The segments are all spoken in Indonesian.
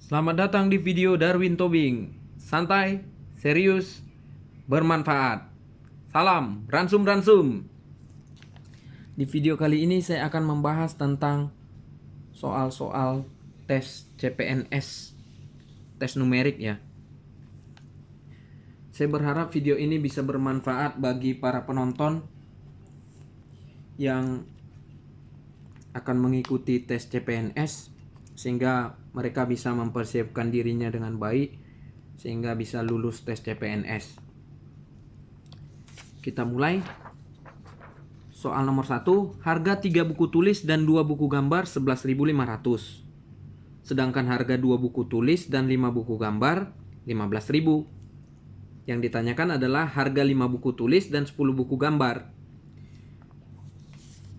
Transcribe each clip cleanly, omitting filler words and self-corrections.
Selamat datang di video Darwin Tobing. Santai, serius, bermanfaat. Salam, ransum-ransum. Di video kali ini saya akan membahas tentang soal-soal tes CPNS, tes numerik ya. Saya berharap video ini bisa bermanfaat bagi para penonton yang akan mengikuti tes CPNS, sehingga mereka bisa mempersiapkan dirinya dengan baik sehingga bisa lulus tes CPNS. Kita mulai. Soal nomor 1, harga 3 buku tulis dan 2 buku gambar 11.500. Sedangkan harga 2 buku tulis dan 5 buku gambar 15.000. Yang ditanyakan adalah harga 5 buku tulis dan 10 buku gambar.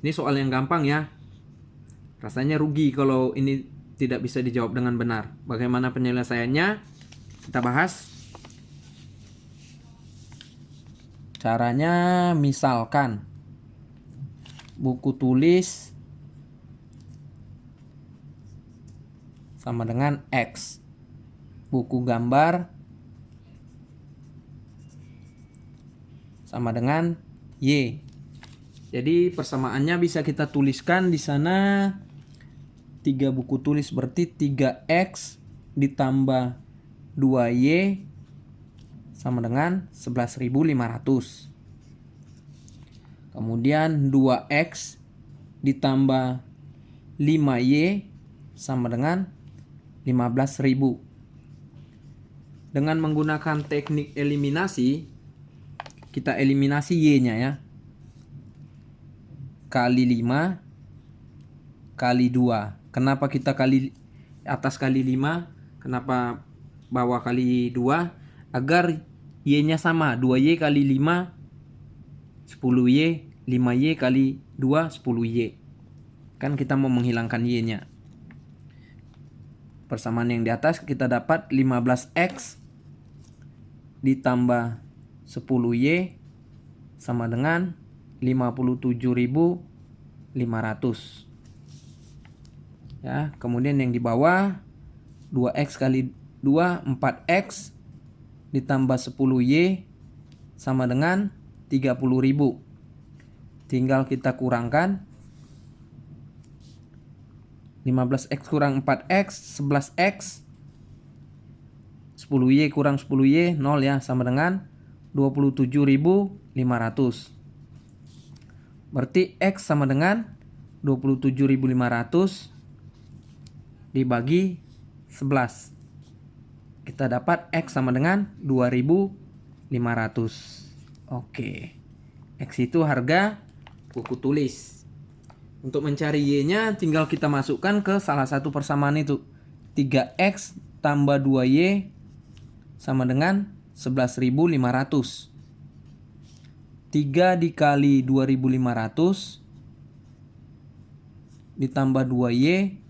Ini soal yang gampang ya. Rasanya rugi kalau ini tidak bisa dijawab dengan benar. Bagaimana penyelesaiannya? Kita bahas. Caranya misalkan buku tulis sama dengan X, buku gambar sama dengan Y. Jadi persamaannya bisa kita tuliskan di sana 3 buku tulis berarti 3X ditambah 2Y sama dengan 11.500. Kemudian 2X ditambah 5Y sama dengan 15.000. Dengan menggunakan teknik eliminasi, kita eliminasi Y-nya ya. Kali 5 kali 2. Kenapa kita kali atas kali 5? Kenapa bawah kali 2? Agar Y-nya sama. 2Y kali 5 10Y, 5Y kali 2 10Y. Kan kita mau menghilangkan Y-nya. Persamaan yang di atas kita dapat 15X ditambah 10Y sama dengan 57.500. Ya, kemudian yang di bawah 2X kali 2 4X ditambah 10Y sama dengan 30.000. Tinggal kita kurangkan. 15X kurang 4X 11X, 10Y kurang 10Y 0 ya, sama dengan 27.500. Berarti X sama dengan 27.500 dibagi 11. Kita dapat X sama dengan 2.500. Oke. X itu harga buku tulis. Untuk mencari Y-nya tinggal kita masukkan ke salah satu persamaan itu. 3X tambah 2Y sama dengan 11.500. 3 dikali 2.500 ditambah 2Y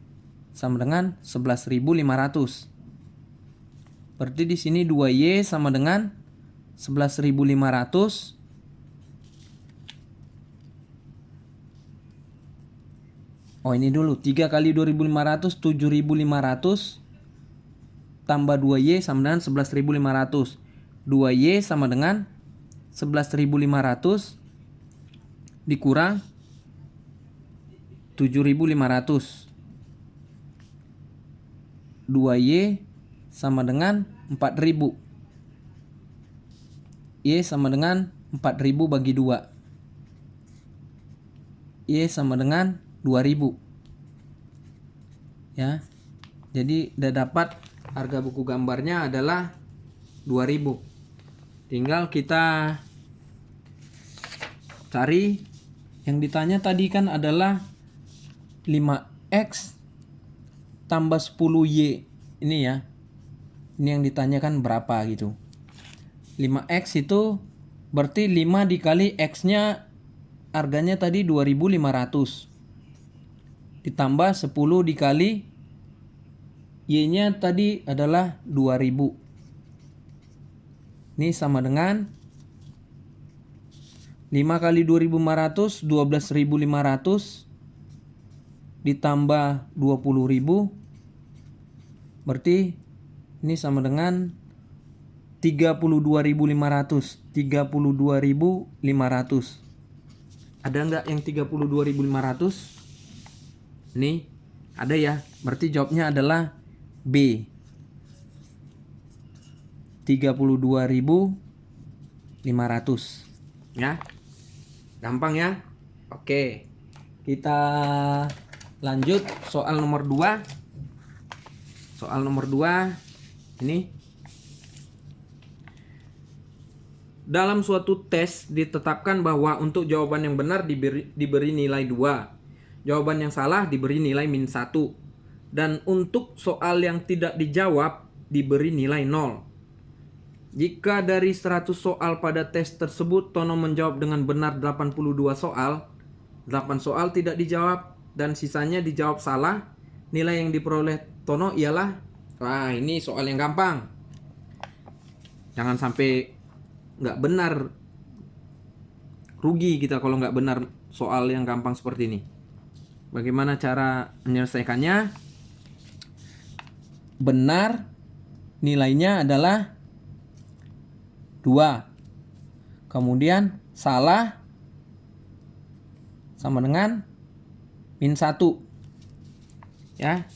sama dengan 11.500. Berarti di sini 2Y sama dengan 11.500 Oh ini dulu 3 kali 2.500 7.500 tambah 2Y sama dengan 11.500. 2Y sama dengan 11.500 dikurang 7.500. 2Y sama dengan 4.000. Y sama dengan 4.000 bagi 2. Y sama dengan 2.000. Ya. Jadi udah dapat harga buku gambarnya adalah 2.000. Tinggal kita cari. Yang ditanya tadi kan adalah 5X tambah 10Y. Ini ya. Ini yang ditanyakan berapa gitu. 5X itu berarti 5 dikali X-nya harganya tadi 2.500. Ditambah 10 dikali Y-nya tadi adalah 2.000. Ini sama dengan 5 kali 2.500 12.500 ditambah 20.000 Berarti ini sama dengan 32.500. 32.500. Ada nggak yang 32.500? Nih, ada ya. Berarti jawabnya adalah B. 32.500. Ya. Gampang ya? Oke. Kita lanjut soal nomor 2. Soal nomor 2 ini. Dalam suatu tes ditetapkan bahwa untuk jawaban yang benar diberi nilai 2. Jawaban yang salah diberi nilai -1. Dan untuk soal yang tidak dijawab diberi nilai 0. Jika dari 100 soal pada tes tersebut Tono menjawab dengan benar 82 soal, 8 soal tidak dijawab dan sisanya dijawab salah, nilai yang diperoleh Tono ialah, wah ini soal yang gampang. Jangan sampai nggak benar, rugi kita kalau nggak benar soal yang gampang seperti ini. Bagaimana cara menyelesaikannya? Benar nilainya adalah 2. Kemudian salah sama dengan -1. Ya.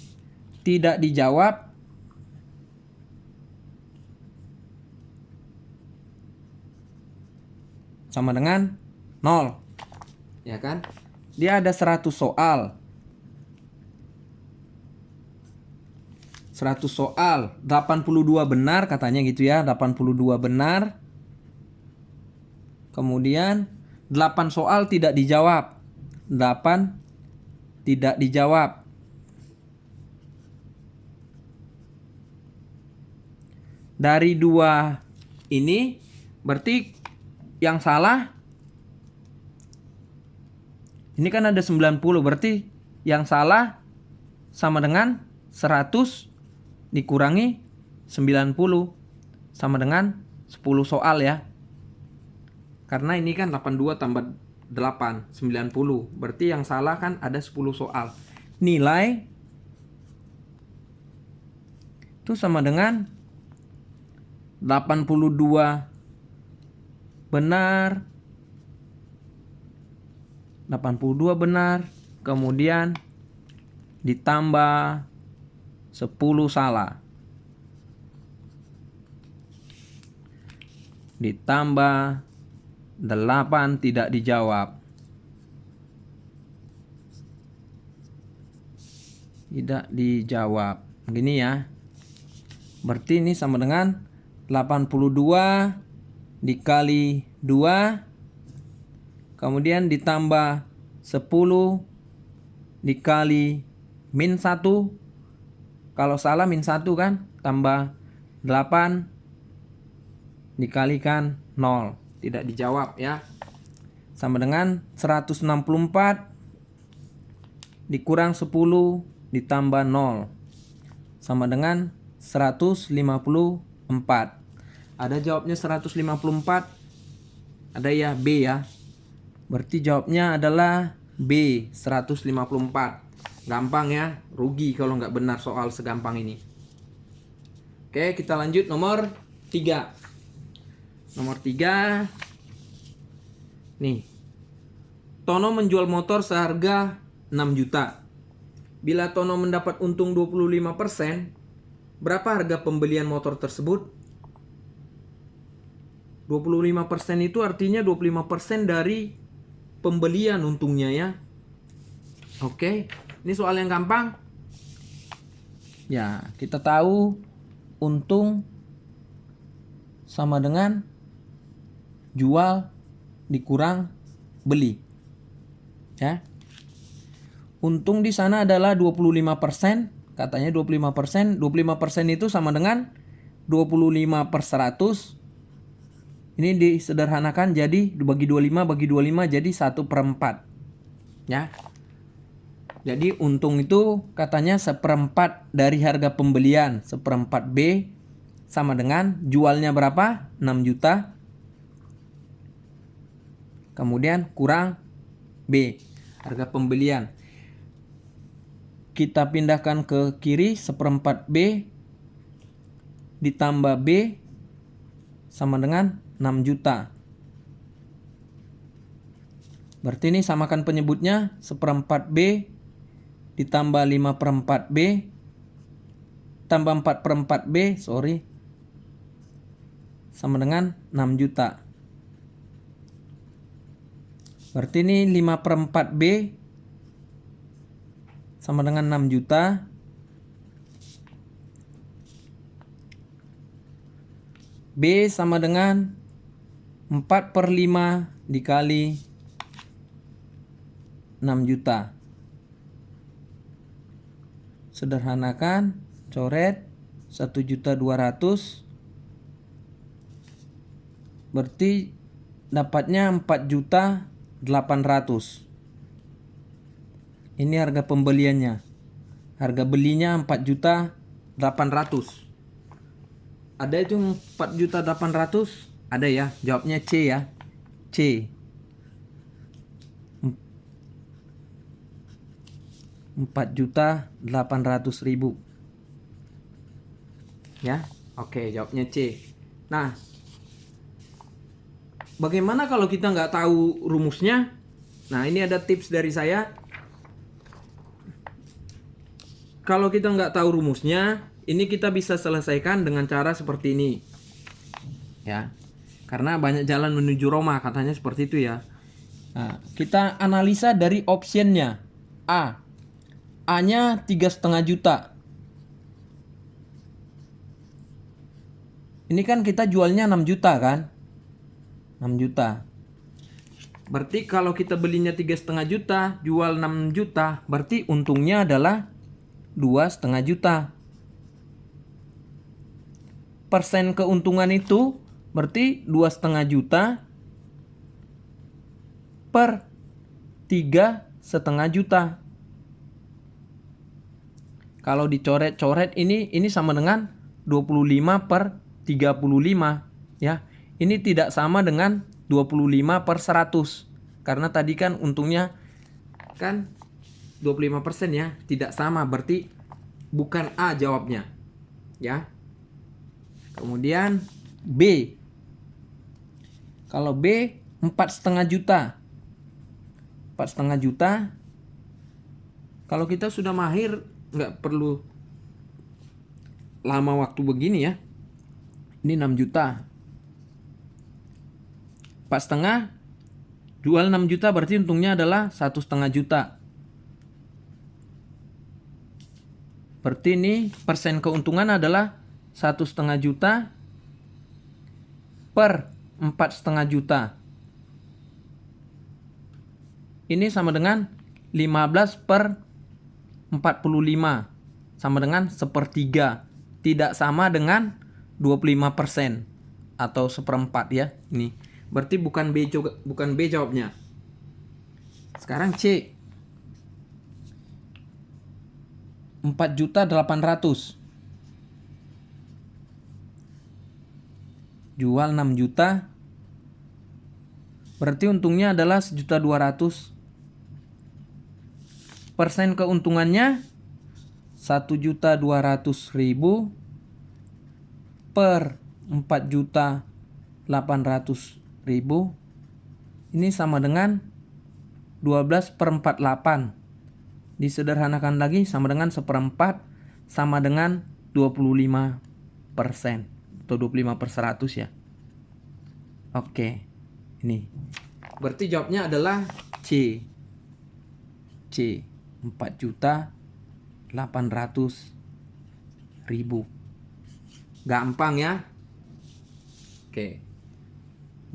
Tidak dijawab sama dengan 0. Ya kan? Dia ada 100 soal. 100 soal, 82 benar katanya gitu ya, 82 benar. Kemudian 8 soal tidak dijawab. 8 tidak dijawab. Dari 2 ini berarti yang salah ini kan ada 90, berarti yang salah sama dengan 100 dikurangi 90 sama dengan 10 soal ya. Karena ini kan 82 tambah 8, 90. Berarti yang salah kan ada 10 soal. Nilai itu sama dengan 82 benar, 82 benar, kemudian ditambah 10 salah, ditambah 8 tidak dijawab. Tidak dijawab. Gini ya. Berarti ini sama dengan 82 dikali 2, kemudian ditambah 10 dikali -1. Kalau salah -1 kan, tambah 8 dikalikan 0. Tidak dijawab ya. Sama dengan 164 dikurang 10 ditambah 0. Sama dengan 154. Ada jawabnya 154. Ada ya B ya. Berarti jawabnya adalah B, 154. Gampang ya, rugi kalau nggak benar soal segampang ini. Oke, kita lanjut nomor 3. Nomor 3. Nih. Tono menjual motor seharga 6 juta. Bila Tono mendapat untung 25%, berapa harga pembelian motor tersebut? 25% itu artinya 25% dari pembelian untungnya ya. Oke, ini soal yang gampang. Ya, kita tahu untung sama dengan jual dikurang beli. Ya. Untung di sana adalah 25%, katanya 25%. 25% itu sama dengan 25/100. Ini disederhanakan jadi bagi 25 jadi 1/4. Ya. Jadi untung itu katanya 1/4 dari harga pembelian, 1/4 B sama dengan jualnya berapa? 6 juta. Kemudian kurang B, harga pembelian. Kita pindahkan ke kiri, 1/4 B ditambah B sama dengan 6 juta. Berarti ini samakan penyebutnya, 1/4 B ditambah 5/4 B tambah 4/4 B, sama dengan 6 juta. Berarti ini 5/4 B sama dengan 6 juta. B sama dengan 4/5 dikali 6 juta. Sederhanakan, coret 1.200.000, berarti dapatnya 4.800.000. Ini harga pembeliannya. Harga belinya 4.800.000. Ada itu 4.800.000? Ada ya? Jawabnya C ya. C. 4.800.000. Ya, oke, jawabnya C. Nah, bagaimana kalau kita nggak tahu rumusnya? Nah, ini ada tips dari saya. Kalau kita nggak tahu rumusnya, ini kita bisa selesaikan dengan cara seperti ini. Ya, karena banyak jalan menuju Roma, katanya seperti itu ya. Nah, kita analisa dari optionnya. A-nya 3,5 juta. Ini kan kita jualnya 6 juta kan? 6 juta. Berarti kalau kita belinya 3,5 juta, jual 6 juta, berarti untungnya adalah 2,5 juta. Persen keuntungan itu berarti 2,5 juta per 3,5 juta. Kalau dicoret-coret ini sama dengan 25/35 ya. Ini tidak sama dengan 25/100. Karena tadi kan untungnya kan 25% ya, tidak sama, berarti bukan A jawabnya. Ya. Kemudian B. Kalau B 4,5 juta. 4,5 juta. Kalau kita sudah mahir, nggak perlu lama waktu begini ya. Ini 6 juta. 4,5 jual 6 juta, berarti untungnya adalah 1,5 juta. Berarti ini persen keuntungan adalah 1,5 juta per 4,5 juta. Ini sama dengan 15/45, sama dengan 1/3. Tidak sama dengan 25% atau 1/4 ya. Ini berarti bukan B jawabnya. Sekarang C. 4.800.000. Jual 6 juta. Berarti untungnya adalah 1.200.000. Persen keuntungannya 1.200.000 per 4.800.000. Ini sama dengan 12/48. Disederhanakan lagi sama dengan 1/4, sama dengan 25% atau 25/100 ya. Oke. Ini. Berarti jawabnya adalah C. 4.800.000. Gampang ya. Oke.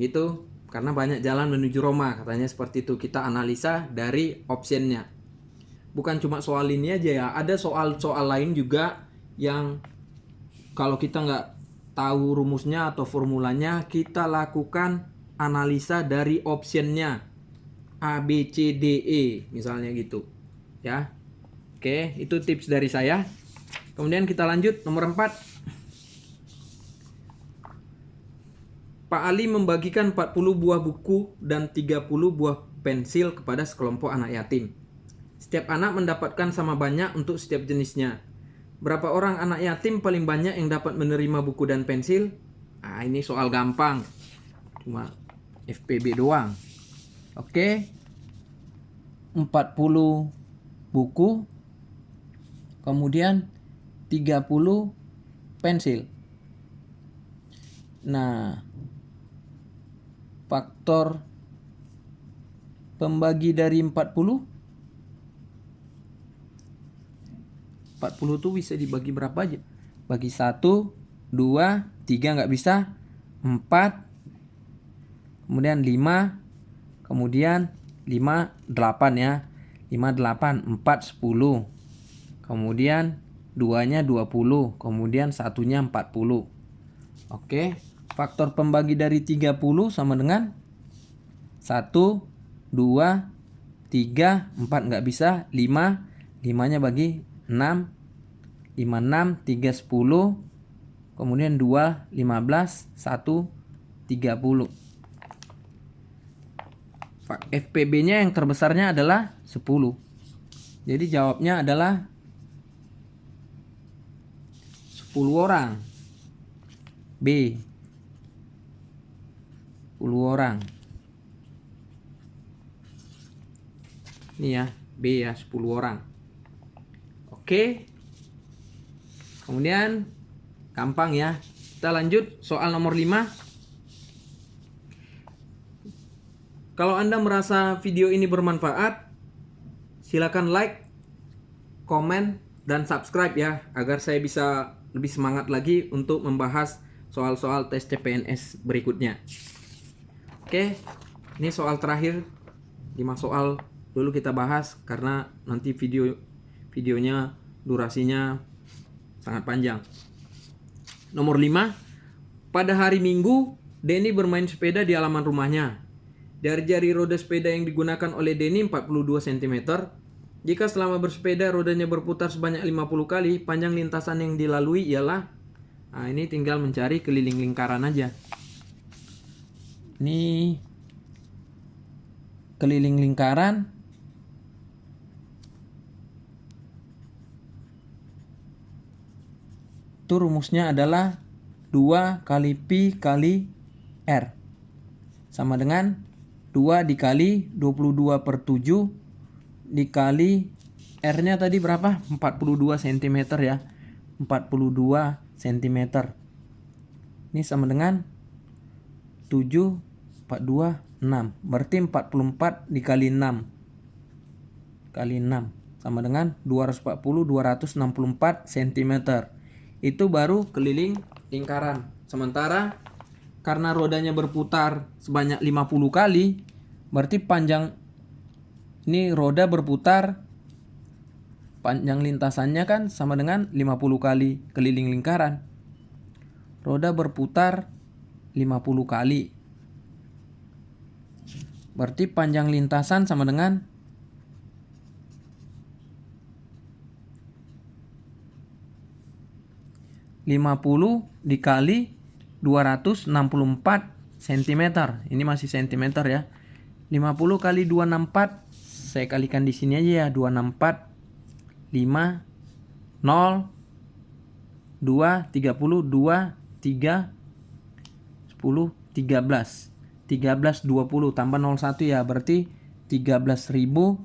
Gitu, karena banyak jalan menuju Roma, katanya seperti itu. Kita analisa dari optionnya. Bukan cuma soal ini aja ya, ada soal-soal lain juga yang kalau kita nggak tahu rumusnya atau formulanya, kita lakukan analisa dari optionnya. A, B, C, D, E misalnya gitu ya. Oke, itu tips dari saya. Kemudian kita lanjut nomor 4. Pak Ali membagikan 40 buah buku dan 30 buah pensil kepada sekelompok anak yatim. Setiap anak mendapatkan sama banyak untuk setiap jenisnya. Berapa orang anak yatim paling banyak yang dapat menerima buku dan pensil? Ah, ini soal gampang. Cuma FPB doang. Oke. 40 buku. Kemudian 30 pensil. Nah, faktor pembagi dari 40 tuh bisa dibagi berapa aja? Bagi 1, 2, 3 nggak bisa, 4, kemudian 5, kemudian 5, 8 ya. 5, 8, 4, 10. Kemudian 2-nya 20, kemudian 1-nya 40. Oke, faktor pembagi dari 30 sama dengan 1, 2, 3, 4 nggak bisa, 5, 5-nya bagi 6, 5, 6, 3, 10, kemudian 2, 15, 1, 30. FPB-nya yang terbesarnya adalah 10. Jadi jawabnya adalah 10 orang. B. 10 orang. Ini ya, B ya, 10 orang. Oke. Kemudian gampang ya. Kita lanjut soal nomor 5. Kalau Anda merasa video ini bermanfaat, silakan like, komen, dan subscribe ya, agar saya bisa lebih semangat lagi untuk membahas soal-soal tes CPNS berikutnya. Oke, ini soal terakhir. 5 soal dulu kita bahas karena nanti videonya durasinya sangat panjang. Nomor 5. Pada hari Minggu, Denny bermain sepeda di halaman rumahnya. Dari jari roda sepeda yang digunakan oleh Denny 42 cm. Jika selama bersepeda rodanya berputar sebanyak 50 kali, panjang lintasan yang dilalui ialah... Nah, ini tinggal mencari keliling lingkaran aja. Ini keliling lingkaran. Itu rumusnya adalah 2 kali Pi kali R. Sama dengan 2 dikali 22/7 dikali R-nya tadi berapa? 42 cm ya. 42 cm. Ini sama dengan 7, 42, 6. Berarti 44 dikali 6. Kali 6. Sama dengan 264 cm. Itu baru keliling lingkaran. Sementara karena rodanya berputar sebanyak 50 kali, berarti panjang ini roda berputar, panjang lintasannya kan sama dengan 50 kali keliling lingkaran. Roda berputar 50 kali. Berarti panjang lintasan sama dengan 50 dikali 264 cm. Ini masih cm ya. 50 kali 264, saya kalikan di sini aja ya. 264 5 0 2 30 2 3 10 13 20 tambah 01 ya, berarti 13.200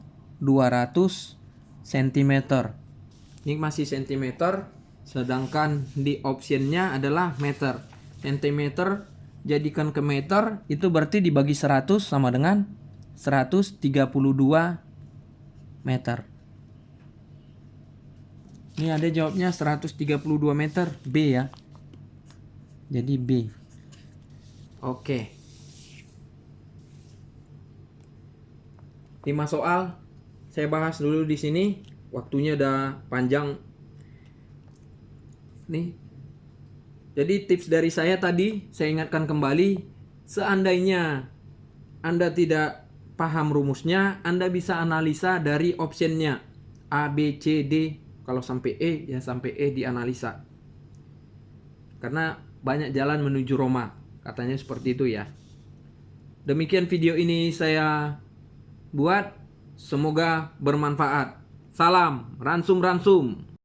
cm. Ini masih cm, sedangkan di optionnya adalah meter. Centimeter jadikan ke meter, itu berarti dibagi 100 sama dengan 132 meter. Ini ada jawabnya 132 meter, B ya. Jadi B. Oke. 5 soal saya bahas dulu di sini. Waktunya udah panjang. Nih. Jadi tips dari saya tadi, saya ingatkan kembali, seandainya Anda tidak paham rumusnya, Anda bisa analisa dari optionnya A, B, C, D. Kalau sampai E, ya sampai E dianalisa. Karena banyak jalan menuju Roma, katanya seperti itu ya. Demikian video ini saya buat, semoga bermanfaat. Salam ransum-ransum.